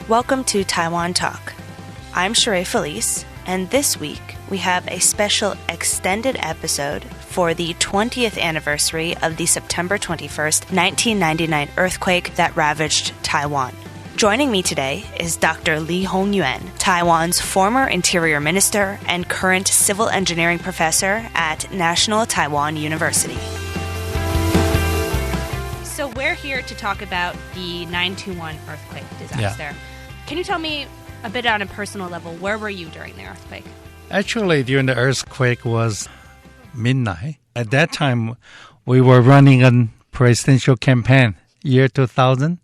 Welcome to Taiwan Talk. I'm Sheree Felice, and this week we have a special extended episode for the 20th anniversary of the September 21st, 1999 earthquake that ravaged Taiwan. Joining me today is Dr. Hong Yuan, Taiwan's former Interior Minister and current Civil Engineering Professor at National Taiwan University. So we're here to talk about the 921 earthquake disaster. Yeah. Can you tell me a bit on a personal level, where were you during the earthquake? Actually, during the earthquake was midnight. At that time, we were running a presidential campaign, year 2000.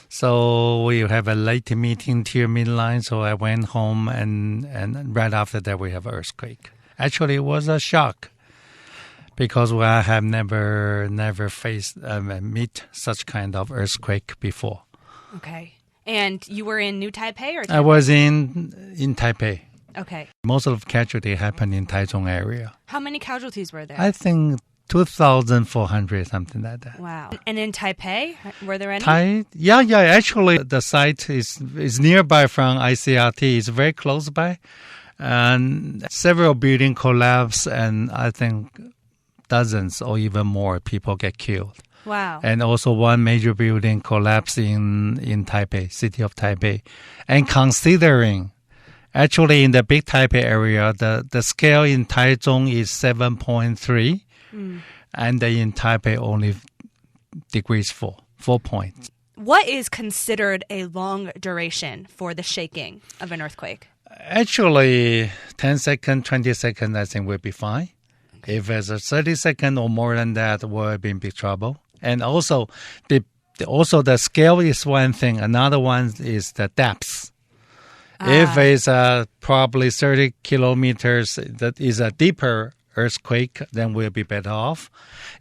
So we have a late meeting till midnight, so I went home and right after that we have earthquake. Actually, it was a shock because I have never meet such kind of earthquake before. Okay. And you were in New Taipei or Taipei? I was in Taipei. Okay. Most of the casualty happened in Taichung area. How many casualties were there? I think 2,400, something like that. Wow. And in Taipei, were there any? Yeah. Actually, the site is nearby from ICRT. It's very close by. And several buildings collapsed, and I think dozens or even more people get killed. Wow. And also one major building collapsed in Taipei, city of Taipei. And considering, actually in the big Taipei area, the scale in Taichung is 7.3, and in Taipei only degrees 4 points. What is considered a long duration for the shaking of an earthquake? Actually, 10 seconds, 20 seconds, I think will be fine. Okay. If it's a 30 seconds or more than that, we'll be in big trouble. And also, the scale is one thing. Another one is the depth. If it's probably 30 kilometers, that is a deeper earthquake, then we'll be better off.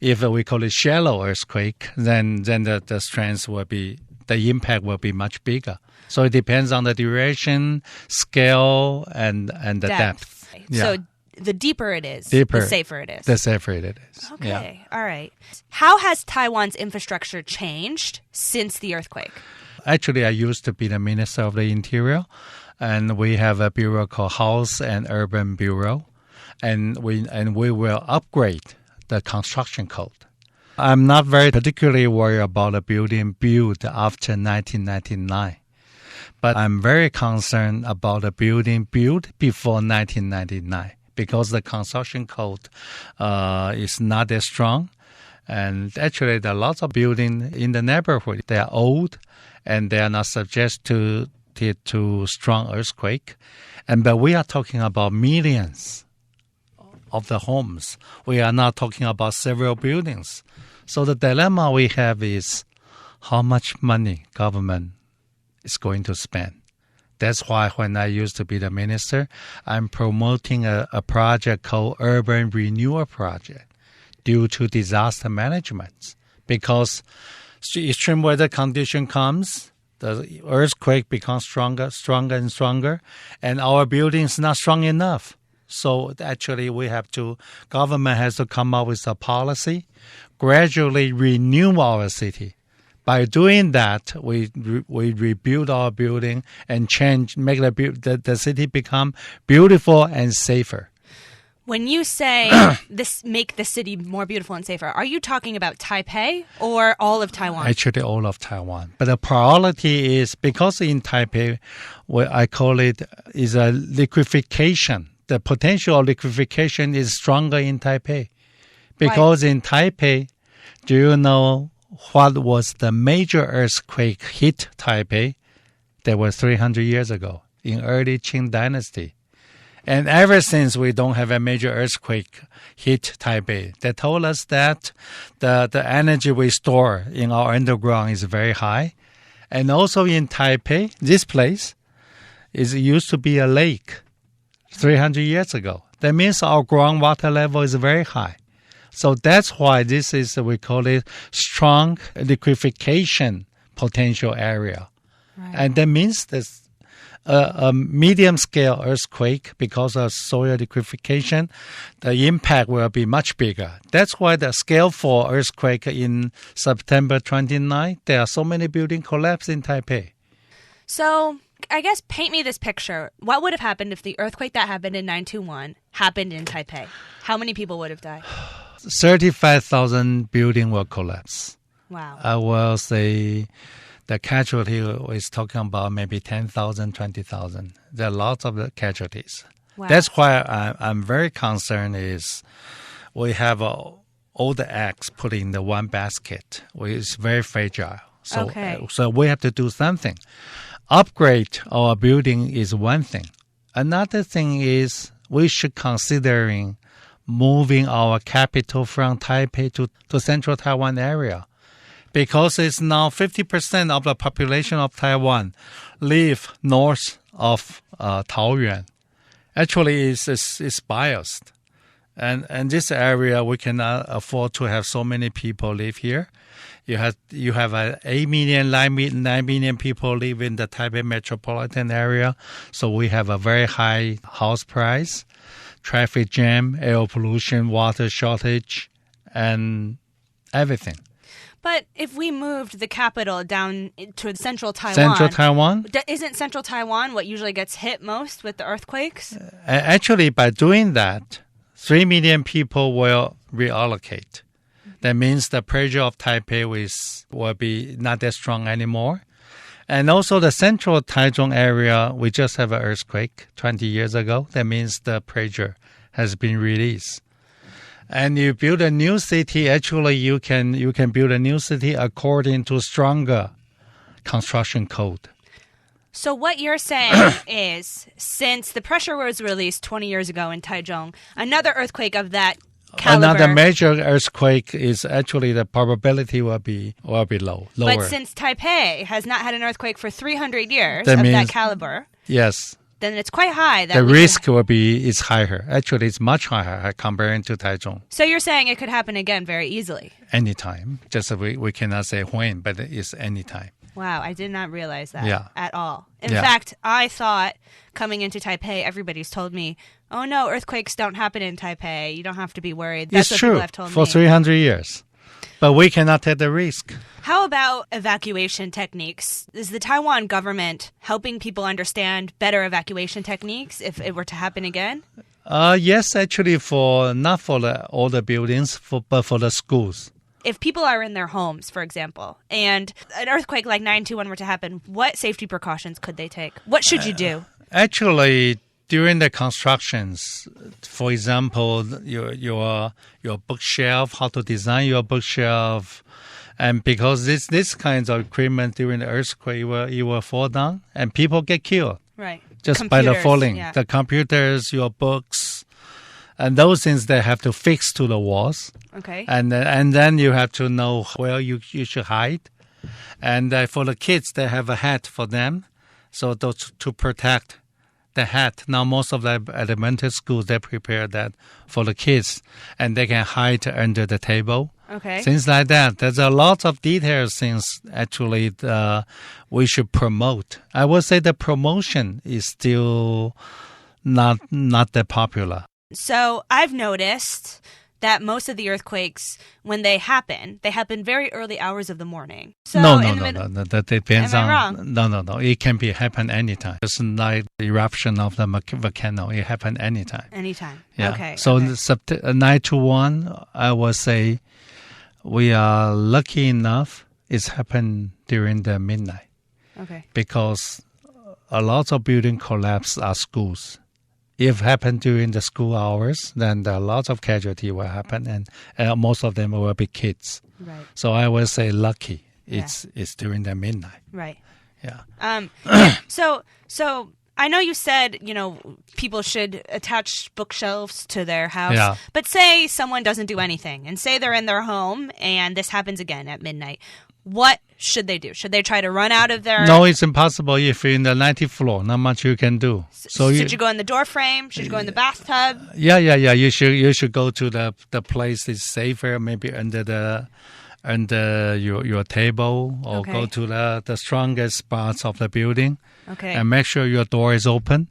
If we call it shallow earthquake, then the strength will be, the impact will be much bigger. So it depends on the duration, scale, and the depth. Yeah. So the deeper it is, the safer it is. The safer it is. Okay, yeah. All right. How has Taiwan's infrastructure changed since the earthquake? Actually, I used to be the Minister of the Interior, and we have a bureau called House and Urban Bureau, and we will upgrade the construction code. I'm not very particularly worried about a building built after 1999, but I'm very concerned about a building built before 1999. Because the construction code is not as strong. And actually, there are lots of buildings in the neighborhood. They are old, and they are not subject to strong earthquake. But we are talking about millions of the homes. We are not talking about several buildings. So the dilemma we have is how much money government is going to spend. That's why when I used to be the minister, I'm promoting a project called Urban Renewal Project due to disaster management. Because extreme weather condition comes, the earthquake becomes stronger and stronger, and our building is not strong enough. So actually government has to come up with a policy, gradually renew our city. By doing that, we rebuild our building and make the city become beautiful and safer. When you say make the city more beautiful and safer, are you talking about Taipei or all of Taiwan? Actually, all of Taiwan. But the priority is because in Taipei, what I call it is a liquefaction. The potential of liquefaction is stronger in Taipei. Because in Taipei, do you know what was the major earthquake hit Taipei? That was 300 years ago in early Qing dynasty. And ever since we don't have a major earthquake hit Taipei, they told us that the energy we store in our underground is very high. And also in Taipei, this place used to be a lake 300 years ago. That means our groundwater level is very high. So that's why this is, we call it strong liquefaction potential area. Right. And that means there's a medium-scale earthquake, because of soil liquefaction, the impact will be much bigger. That's why the scale for earthquake in September 29, there are so many buildings collapsed in Taipei. So I guess paint me this picture. What would have happened if the earthquake that happened in 921 happened in Taipei? How many people would have died? 35,000 buildings will collapse. Wow. I will say the casualty is talking about maybe 10,000, 20,000. There are lots of the casualties. Wow. That's why I'm very concerned is we have all the eggs put in the one basket. It's very fragile. So we have to do something. Upgrade our building is one thing. Another thing is we should considering moving our capital from Taipei to central Taiwan area. Because it's now 50% of the population of Taiwan live north of Taoyuan. Actually, it's biased. And this area, we cannot afford to have so many people live here. You have 8 million, 9 million people live in the Taipei metropolitan area. So we have a very high house price, traffic jam, air pollution, water shortage, and everything. But if we moved the capital down to central Taiwan, isn't central Taiwan what usually gets hit most with the earthquakes? Actually, by doing that, 3 million people will reallocate. That means the pressure of Taipei will be not that strong anymore. And also the central Taichung area, we just have an earthquake 20 years ago. That means the pressure has been released. And you build a new city, actually you can build a new city according to stronger construction code. So what you're saying is, since the pressure was released 20 years ago in Taichung, another earthquake of that caliber... Another major earthquake is actually the probability will be lower. But since Taipei has not had an earthquake for 300 years that caliber... Yes. Then it's quite high. The risk is higher. Actually, it's much higher comparing to Taichung. So you're saying it could happen again very easily? Anytime. Just we cannot say when, but it's anytime. Wow, I did not realize that at all. In Yeah. fact, I thought coming into Taipei, everybody's told me, oh no, earthquakes don't happen in Taipei. You don't have to be worried. That's It's what true people have told for me. 300 years. But we cannot take the risk. How about evacuation techniques? Is the Taiwan government helping people understand better evacuation techniques if it were to happen again? Yes, actually, not for all the buildings, but for the schools. If people are in their homes, for example, and an earthquake like 921 were to happen, what safety precautions could they take? What should you do? Actually, during the constructions, for example, your bookshelf, how to design your bookshelf, and because this kinds of equipment during the earthquake, it will fall down and people get killed. Right. Just by the falling. Yeah. The computers, your books, and those things they have to fix to the walls. Okay. And then you have to know where you should hide. And for the kids, they have a hat for them, so to protect the hat. Now, most of the elementary schools, they prepare that for the kids, and they can hide under the table. Okay. Things like that. There's a lot of details things actually we should promote. I would say the promotion is still not that popular. So I've noticed that most of the earthquakes, when they happen very early hours of the morning. So No. That depends Am I on. wrong? No. It can happen anytime. It's like the eruption of the volcano. It happen anytime. Anytime. Yeah. Okay. So okay. 921, I would say we are lucky enough it's happened during the midnight Okay. because a lot of building collapse are schools. If happened during the school hours, then there are lots of casualty will happen, and most of them will be kids. Right. So I would say lucky it's during the midnight. Right. Yeah. So I know you said, people should attach bookshelves to their house. Yeah. But say someone doesn't do anything, and say they're in their home, and this happens again at midnight. What should they do? Should they try to run out of their... No, it's impossible if you're in the 90th floor. Not much you can do. So should you go in the door frame? Should you go in the bathtub? Yeah. You should go to the place that's safer, maybe under your table, or Okay. go to the strongest parts of the building. Okay. And make sure your door is open.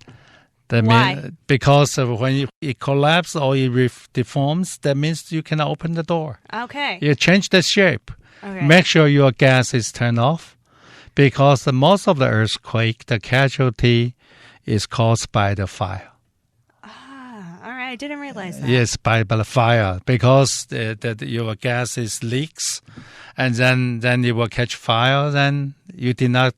Why? Because when it collapses or it deforms, that means you cannot open the door. Okay. You change the shape. Okay. Make sure your gas is turned off, Because most of the earthquake, the casualty is caused by the fire. All right. I didn't realize that. Yes, by the fire. Because your gas is leaks, and then you will catch fire. Then you did not.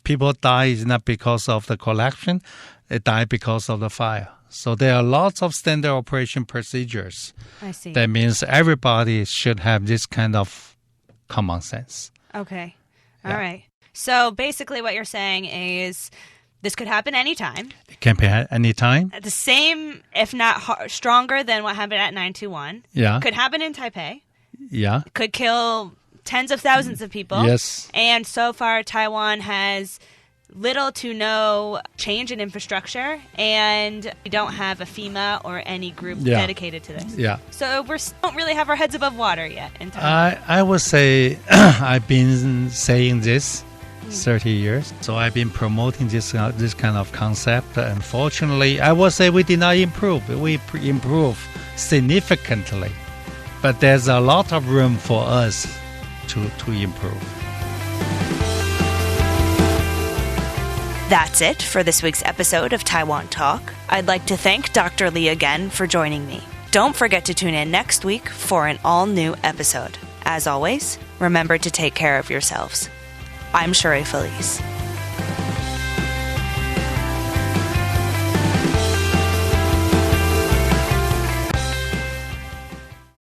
People die is not because of the collection; they die because of the fire. So there are lots of standard operation procedures. I see. That means everybody should have this kind of common sense. Okay. All right. So basically, what you're saying is. This could happen anytime. It can be at any time. The same, if not stronger than what happened at 921. Yeah. Could happen in Taipei. Yeah. Could kill tens of thousands of people. Yes. And so far, Taiwan has little to no change in infrastructure, and we don't have a FEMA or any group dedicated to this. Yeah. So we don't really have our heads above water yet in Taiwan. I would say I've been saying this 30 years. So I've been promoting this kind of concept. Unfortunately, I would say we did not improve. We improved significantly. But there's a lot of room for us to improve. That's it for this week's episode of Taiwan Talk. I'd like to thank Dr. Lee again for joining me. Don't forget to tune in next week for an all-new episode. As always, remember to take care of yourselves. I'm Sheree Felice.